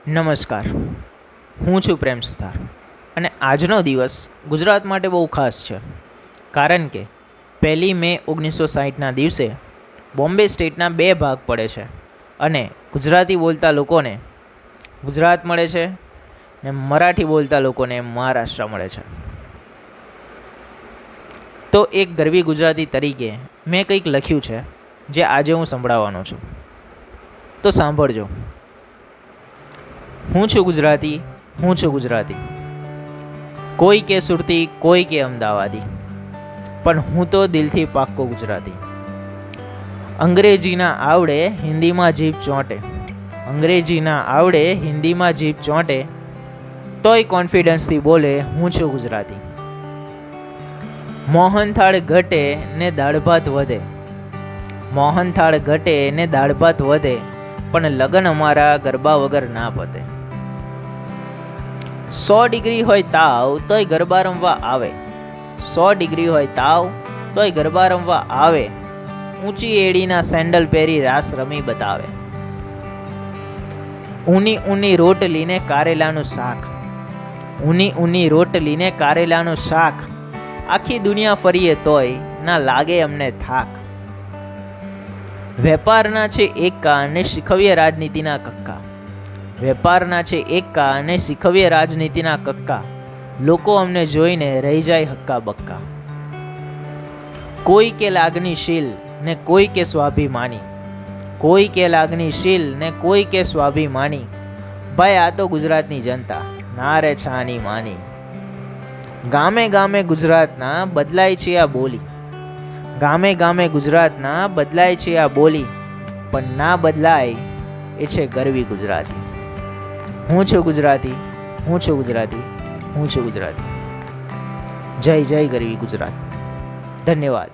નમસ્કાર, હું છું પ્રેમ સુથાર અને આજનો દિવસ ગુજરાત માટે બહુ ખાસ છે. કારણ કે 1મી મે 1960ના દિવસે બોમ્બે સ્ટેટના 2 ભાગ પડે છે અને ગુજરાતી બોલતા લોકોને ગુજરાત મળે છે ને મરાઠી બોલતા લોકોને મહારાષ્ટ્ર મળે છે. તો એક ગરવી ગુજરાતી તરીકે મેં કંઈક લખ્યું છે જે આજે હું સંભળાવવાનો છું. તો સાંભળજો. હું છું ગુજરાતી. કોઈ કે સુરતી, કોઈ કે અમદાવાદી, પણ હું તો દિલથી પાક્કો ગુજરાતી. અંગ્રેજી ના આવડે હિન્દીમાં જીભ ચોંટે, તોય કોન્ફિડન્સથી બોલે હું છું ગુજરાતી. મોહનથાળ ઘટે ને દાળ ભાત વધે, પણ લગન અમારા ગરબા વગર ના પતે. 100 ડિગ્રી હોય તાવ તોય ગરબા રમવા આવે, ઊંચી એડીના સેન્ડલ પહેરી રાસ રમી બતાવે. ઊની રોટલીને કારેલાનું શાક, આખી દુનિયા ફરીએ તોય ના લાગે અમને થાક. વેપારના છે એકા અને શીખવીએ રાજનીતિના કક્કા, લોકો અમને જોઈને રહી જાય હક્કા બક્કા. કોઈ કે લાગણીશીલ ને કોઈ કે સ્વાભિમાની, ભાઈ આ તો ગુજરાતની જનતા ના રે છાની માની. ગામે ગામે ગુજરાતના બદલાય છે આ બોલી, પણ ના બદલાય એ છે ગરવી ગુજરાતી. હું છું ગુજરાતી. જય ગરવી ગુજરાત. ધન્યવાદ.